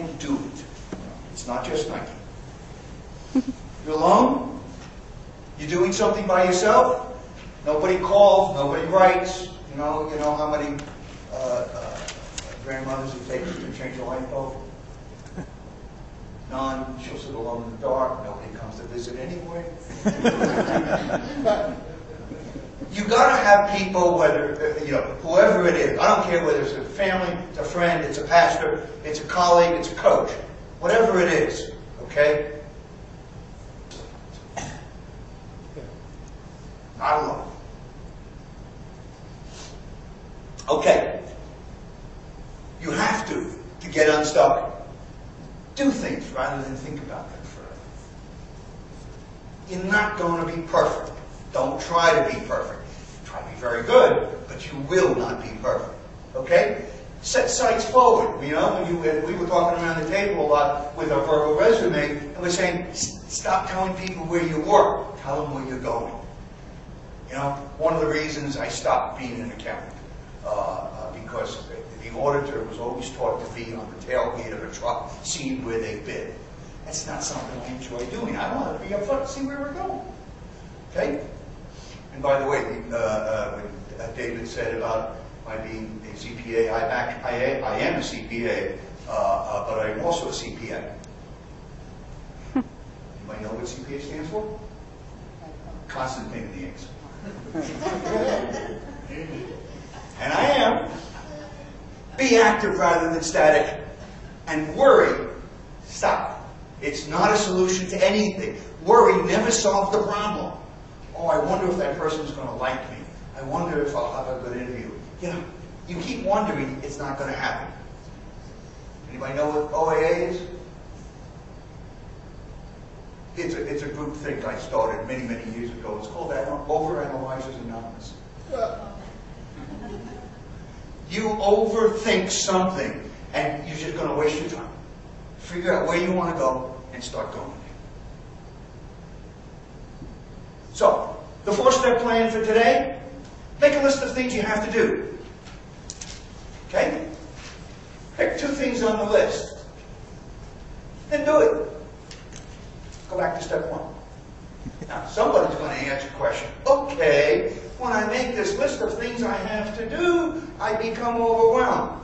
and do it. It's not just Nike. You're alone? You're doing something by yourself? Nobody calls, nobody writes. You know how many grandmothers it takes to change a light bulb? None. She'll sit alone in the dark. Nobody comes to visit anyway. You gotta have people, whether whoever it is. I don't care whether it's a family, it's a friend, it's a pastor, it's a colleague, it's a coach, whatever it is. Okay. Not alone. Okay. You have to get unstuck. Do things rather than think about them forever. You're not going to be perfect. Don't try to be perfect. Try to be very good, but you will not be perfect. Okay? Set sights forward. You know, when we were talking around the table a lot with our verbal resume, and we're saying, stop telling people where you work. Tell them where you're going. You know, one of the reasons I stopped being an accountant, because the auditor was always taught to be on the tailgate of a truck, seeing where they've been. That's not something I enjoy doing. I want to be up front and see where we're going. Okay? And by the way, when David said about my being a CPA, I am a CPA, but I'm also a CPA. Anybody know what CPA stands for? Constant pain in the ass. And I am. Be active rather than static. And worry, stop. It's not a solution to anything. Worry never solves the problem. Oh, I wonder if that person's going to like me. I wonder if I'll have a good interview. You know, you keep wondering, it's not going to happen. Anybody know what OAA is? It's a group thing I started many, many years ago. It's called Overanalyzers Anonymous. You overthink something, and you're just going to waste your time. Figure out where you want to go and start going. So, the 4-step plan for today, make a list of things you have to do. Okay? Pick 2 things on the list. Then do it. Go back to step 1. Now, somebody's going to answer the question, okay, when I make this list of things I have to do, I become overwhelmed.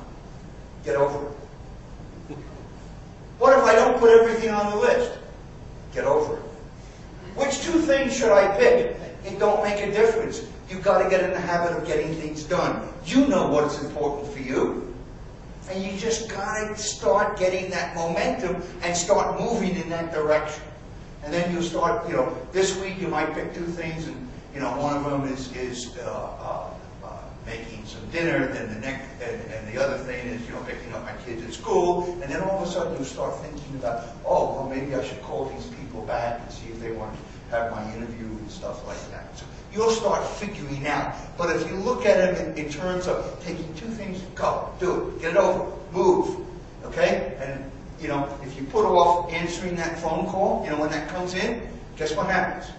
Get over it. What if I don't put everything on the list? Get over it. Which 2 things should I pick? It don't make a difference. You've got to get in the habit of getting things done. You know what's important for you. And you just got to start getting that momentum and start moving in that direction. And then you'll start, this week you might pick 2 things, and, one of them is making some dinner, then the next, and the other thing is, picking up my kids at school, and then all of a sudden you start thinking about, oh, well, maybe I should call these people back and see if they want to have my interview and stuff like that. So you'll start figuring out. But if you look at them in terms of taking 2 things, go, do it, get it over, move, okay? And, if you put off answering that phone call, when that comes in, guess what happens?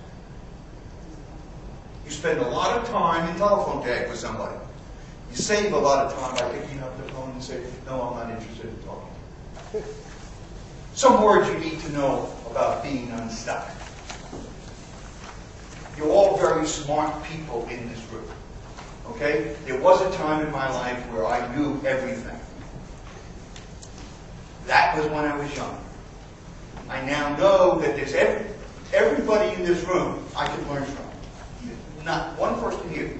You spend a lot of time in telephone tag with somebody. You save a lot of time by picking up the phone and saying, no, I'm not interested in talking to you. Some words you need to know about being unstuck. You're all very smart people in this group. Okay? There was a time in my life where I knew everything. That was when I was young. I now know that there's everybody in this room I can learn from. Not one person here.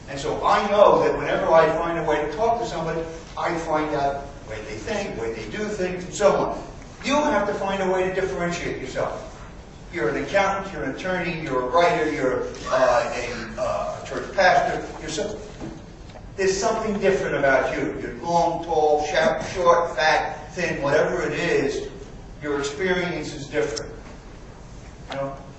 And so I know that whenever I find a way to talk to somebody, I find out the way they think, the way they do things, and so on. You have to find a way to differentiate yourself. You're an accountant, you're an attorney, you're a writer, you're a church pastor. There's something different about you. You're long, tall, short, fat, thin, whatever it is, your experience is different.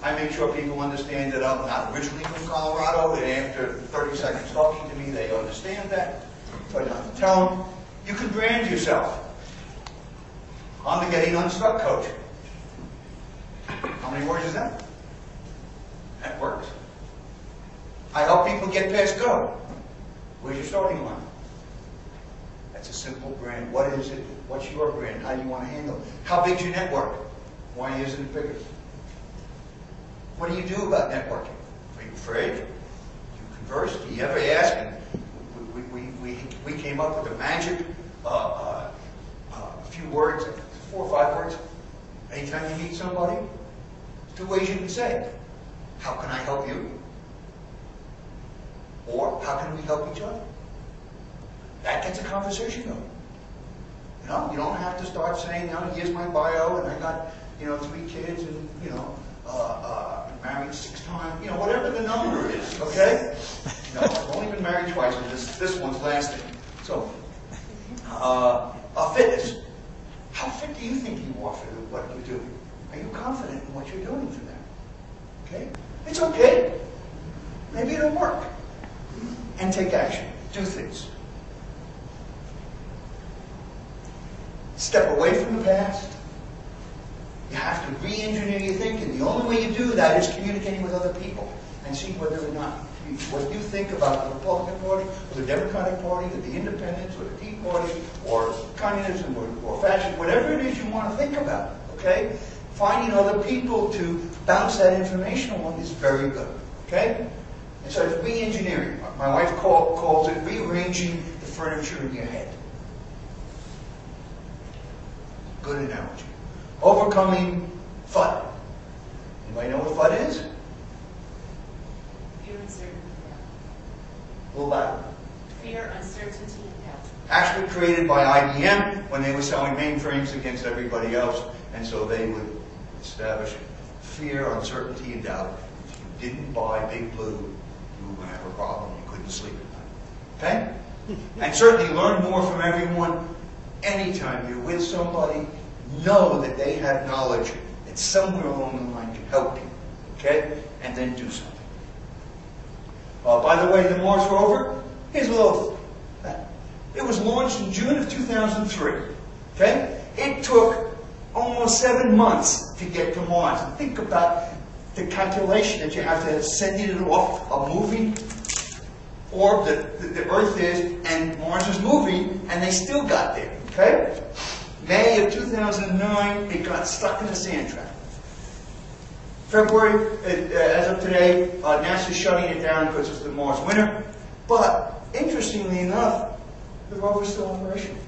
I make sure people understand that I'm not originally from Colorado, and after 30 seconds talking to me, they understand that. So I don't have to tell them. You can brand yourself. I'm the Getting Unstuck coach. How many words is that? That works. I help people get past go. Where's your starting line? That's a simple brand. What is it? What's your brand? How do you want to handle it? How big's your network? Why isn't it bigger? What do you do about networking? Are you afraid? Do you converse? Do you ever ask? And we came up with a magic few words, 4 or 5 words. Anytime you meet somebody, 2 ways you can say, how can I help you? Or how can we help each other? That gets a conversation going. You know, you don't have to start saying, here's my bio, and I got, 3 kids, and, married 6 times, whatever the number is, okay? I've only been married twice, and this one's lasting. So, fitness. How fit do you think you are for what you're doing? Are you confident in what you're doing for them? Okay? It's okay. Maybe it'll work. And take action. Do things. Step away from the past. You have to re-engineer your thinking. The only way you do that is communicating with other people and see whether or not what you think about the Republican Party, or the Democratic Party, or the Independents, or the Tea Party, or communism, or fascism, whatever it is you want to think about, okay? Finding other people to bounce that information on is very good, okay? And so it's re-engineering. My wife calls it rearranging the furniture in your head. Good analogy. Overcoming FUD. Anybody know what FUD is? Fear, uncertainty, A little louder. fear, uncertainty, and doubt. Actually created by IBM when they were selling mainframes against everybody else, and so they would establish fear, uncertainty, and doubt. If you didn't buy Big Blue, you were going to have a problem. You couldn't sleep at night. Okay? And certainly learn more from everyone. Anytime you're with somebody, know that they have knowledge that somewhere along the line can help you. Okay? And then do something. By the way, the Mars rover, here's a little. It was launched in June of 2003. Okay? It took almost 7 months to get to Mars. And think about the calculation that you have to send it off a moving orb that the Earth is, and Mars is moving, and they still got there. Okay? May of 2009, it got stuck in a sand trap. February, as of today, NASA's shutting it down because it's the Mars winter. But, interestingly enough, the rover's still operational.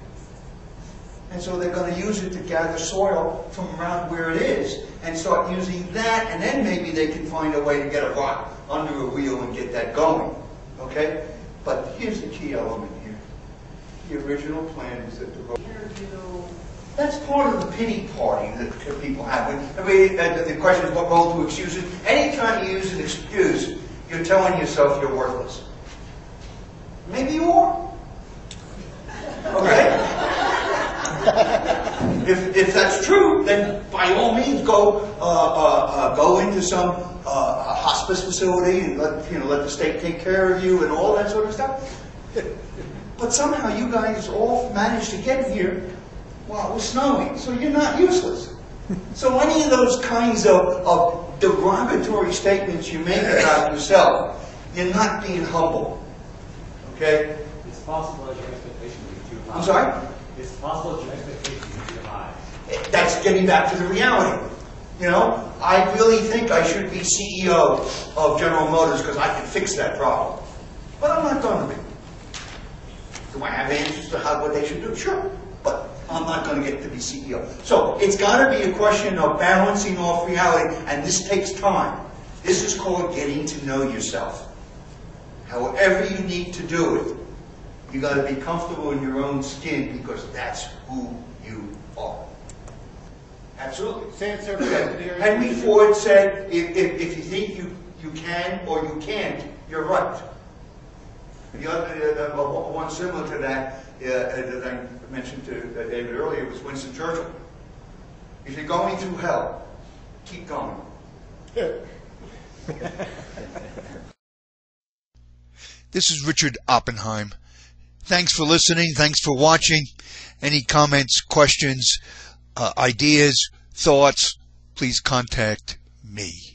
And so they're going to use it to gather soil from around where it is and start using that, and then maybe they can find a way to get a rock under a wheel and get that going. Okay? But here's the key element here. The original plan was that the rover... That's part of the pity party that people have. The question is, what role do excuses? Anytime you use an excuse, you're telling yourself you're worthless. Maybe you are. Okay? If that's true, then by all means go into some hospice facility and let the state take care of you and all that sort of stuff. But somehow you guys all managed to get here while it was snowing, so you're not useless. So any of those kinds of derogatory statements you make about yourself, you're not being humble. Okay? It's possible that your expectations are too high. I'm sorry? It's possible that your expectations are too high. That's getting back to the reality. I really think I should be CEO of General Motors because I can fix that problem. But I'm not going to be. Do I have answers to what they should do? Sure. But I'm not going to get to be CEO. So it's got to be a question of balancing off reality, and this takes time. This is called getting to know yourself. However you need to do it, you got to be comfortable in your own skin because that's who you are. Absolutely. Henry Ford said, if you think you can or you can't, you're right. The other one similar to that I mentioned to David earlier was Winston Churchill. If you're going through hell, keep going. This is Richard Oppenheim. Thanks for listening. Thanks for watching. Any comments, questions, ideas, thoughts, please contact me.